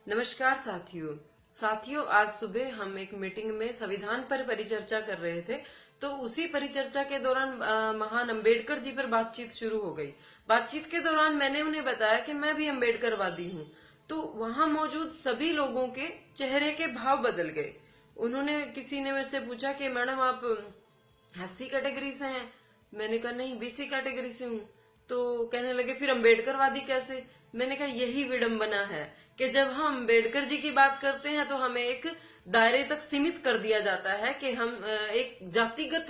नमस्कार साथियों, आज सुबह हम एक मीटिंग में संविधान पर परिचर्चा कर रहे थे। तो उसी परिचर्चा के दौरान महान अंबेडकर जी पर बातचीत शुरू हो गई। बातचीत के दौरान मैंने उन्हें बताया कि मैं भी अंबेडकरवादी हूँ। तो वहां मौजूद सभी लोगों के चेहरे के भाव बदल गए। किसी ने मुझसे पूछा कि मैडम आप एससी कैटेगरी से हैं? मैंने कहा नहीं, बीसी कैटेगरी से हूँ। तो कहने लगे फिर अंबेडकरवादी कैसे? मैंने कहा यही विडंबना है कि जब हम अंबेडकर जी की बात करते हैं तो हमें एक दायरे तक सीमित कर दिया जाता है कि हम एक जातिगत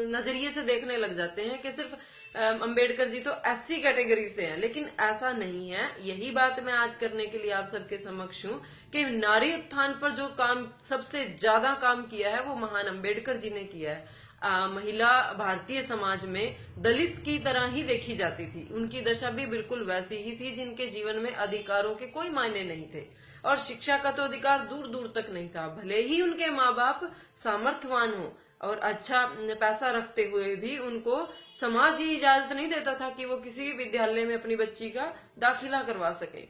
नजरिए से देखने लग जाते हैं कि सिर्फ अंबेडकर जी तो एससी कैटेगरी से हैं। लेकिन ऐसा नहीं है। यही बात मैं आज करने के लिए आप सबके समक्ष हूँ कि नारी उत्थान पर जो काम सबसे ज्यादा काम किया है वो महान अंबेडकर जी ने किया है। महिला भारतीय समाज में दलित की तरह ही देखी जाती थी। उनकी दशा भी बिल्कुल वैसी ही थी जिनके जीवन में अधिकारों के कोई मायने नहीं थे और शिक्षा का तो अधिकार दूर दूर तक नहीं था। भले ही उनके माँ बाप सामर्थ्यवान हो और अच्छा पैसा रखते हुए भी उनको समाज ही इजाजत नहीं देता था कि वो किसी विद्यालय में अपनी बच्ची का दाखिला करवा सके।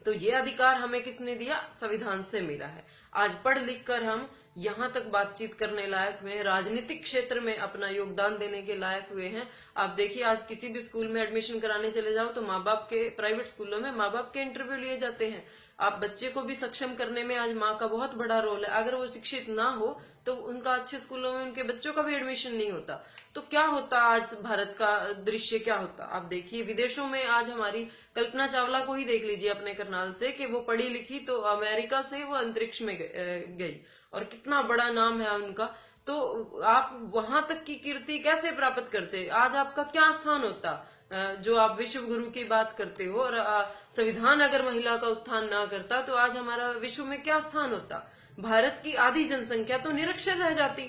तो ये अधिकार हमें किसने दिया? संविधान से मिला है। आज पढ़ लिख कर हम यहाँ तक बातचीत करने लायक हुए हैं, राजनीतिक क्षेत्र में अपना योगदान देने के लायक हुए हैं। आप देखिए, आज किसी भी स्कूल में एडमिशन कराने चले जाओ तो माँ बाप के, प्राइवेट स्कूलों में माँ बाप के इंटरव्यू लिए जाते हैं। आप बच्चे को भी सक्षम करने में आज माँ का बहुत बड़ा रोल है। अगर वो शिक्षित ना हो तो उनका अच्छे स्कूलों में उनके बच्चों का भी एडमिशन नहीं होता। तो क्या होता आज भारत का दृश्य क्या होता? आप देखिए, विदेशों में आज हमारी कल्पना चावला को ही देख लीजिए अपने करनाल से, कि वो पढ़ी लिखी तो अमेरिका से वो अंतरिक्ष में गई और कितना बड़ा नाम है उनका। तो आप वहां तक की कीर्ति कैसे प्राप्त करते? आज आपका क्या स्थान होता जो आप विश्व गुरु की बात करते हो? और संविधान अगर महिला का उत्थान ना करता तो आज हमारा विश्व में क्या स्थान होता? भारत की आधी जनसंख्या तो निरक्षर रह जाती।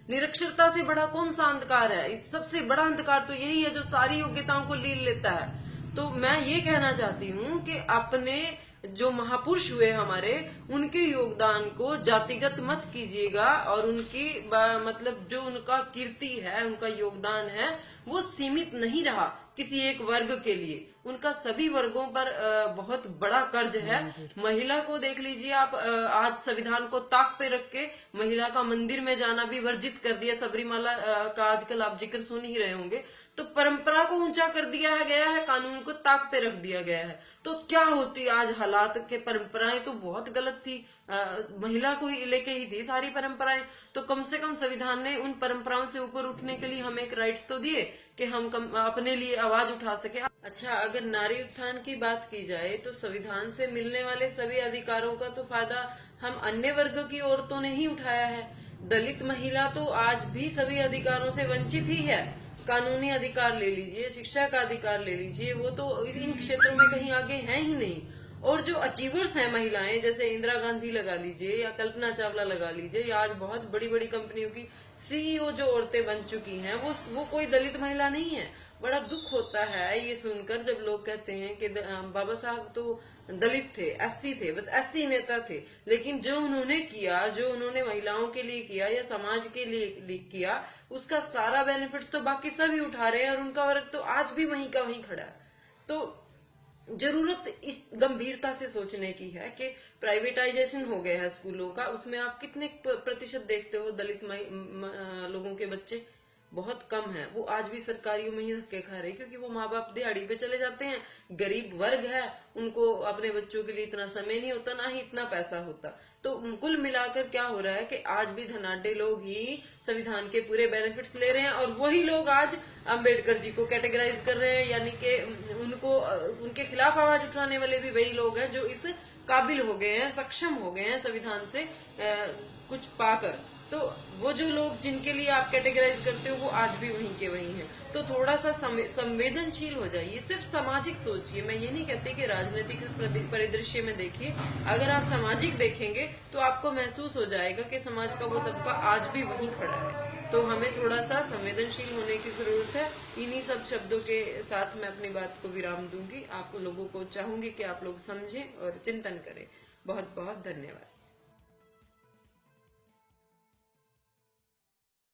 निरक्षरता से बड़ा कौन सा अंधकार है? सबसे बड़ा अंधकार तो यही है जो सारी योग्यताओं को लील लेता है। तो मैं ये कहना चाहती हूँ कि अपने जो महापुरुष हुए हमारे, उनके योगदान को जातिगत मत कीजिएगा और उनकी मतलब जो उनका कीर्ति है, उनका योगदान है, वो सीमित नहीं रहा किसी एक वर्ग के लिए। उनका सभी वर्गों पर बहुत बड़ा कर्ज है। महिला को देख लीजिए आप, आज संविधान को ताक पे रख के महिला का मंदिर में जाना भी वर्जित कर दिया। सबरीमाला का आजकल आप जिक्र सुन ही रहे होंगे। तो परंपरा को ऊंचा कर दिया गया है, कानून को ताक पे रख दिया गया है। तो क्या होती आज हालात के? परंपराएं तो बहुत गलत थी, महिला को ही लेके ही थी सारी परंपराएं। तो कम से कम संविधान ने उन परंपराओं से ऊपर उठने के लिए हमें एक राइट्स तो दिए कि हम अपने लिए आवाज उठा सके। अच्छा, अगर नारी उत्थान की बात की जाए तो संविधान से मिलने वाले सभी अधिकारों का तो फायदा हम अन्य वर्ग की औरतों ने ही उठाया है। दलित महिला तो आज भी सभी अधिकारों से वंचित ही है। कानूनी अधिकार ले लीजिए, शिक्षा का अधिकार ले लीजिए, वो तो इन क्षेत्रों में कहीं आगे हैं ही नहीं। और जो अचीवर्स हैं महिलाएं, जैसे इंदिरा गांधी लगा लीजिए या कल्पना चावला लगा लीजिए, या आज बहुत बड़ी बड़ी कंपनियों की सीईओ जो औरतें बन चुकी हैं, वो कोई दलित महिला नहीं है। बड़ा दुख होता है ये सुनकर जब लोग कहते हैं कि बाबा साहब तो दलित थे, एससी थे, बस एससी नेता थे। लेकिन जो उन्होंने किया, जो उन्होंने महिलाओं के लिए किया या समाज के लिए किया, उसका सारा बेनिफिट्स तो बाकी सभी उठा रहे हैं और उनका वर्ग तो आज भी वहीं का वहीं खड़ा है। तो जरूरत इस गंभीरता से सोचने की है कि प्राइवेटाइजेशन हो गया है स्कूलों का, उसमें आप कितने प्रतिशत देखते हो दलित लोगों के बच्चे? बहुत कम है। वो आज भी सरकारियों में ही धक्के खा रहे हैं क्योंकि वो माँ बाप दिहाड़ी पे चले जाते हैं, गरीब वर्ग है, उनको अपने बच्चों के लिए इतना समय नहीं होता, ना ही इतना पैसा होता। तो कुल मिलाकर क्या हो रहा है कि आज भी धनाढ्य लोग ही संविधान के पूरे बेनिफिट्स ले रहे हैं और वही लोग आज अंबेडकर जी को कैटेगराइज कर रहे हैं, यानी कि उनको, उनके खिलाफ आवाज उठाने वाले भी वही लोग हैं जो इस काबिल हो गए हैं, सक्षम हो गए हैं संविधान से कुछ पाकर। तो वो जो लोग जिनके लिए आप कैटेगराइज करते हो वो आज भी वहीं के वहीं हैं। तो थोड़ा सा संवेदनशील हो जाइए, सिर्फ सामाजिक सोचिए। मैं ये नहीं कहती कि राजनीतिक परिदृश्य में देखिए। अगर आप सामाजिक देखेंगे तो आपको महसूस हो जाएगा कि समाज का वो तबका आज भी वहीं खड़ा है। तो हमें थोड़ा सा संवेदनशील होने की जरूरत है। इन्हीं सब शब्दों के साथ मैं अपनी बात को विराम दूंगी। आप लोगों को चाहूंगी कि आप लोग समझें और चिंतन करें। बहुत बहुत धन्यवाद।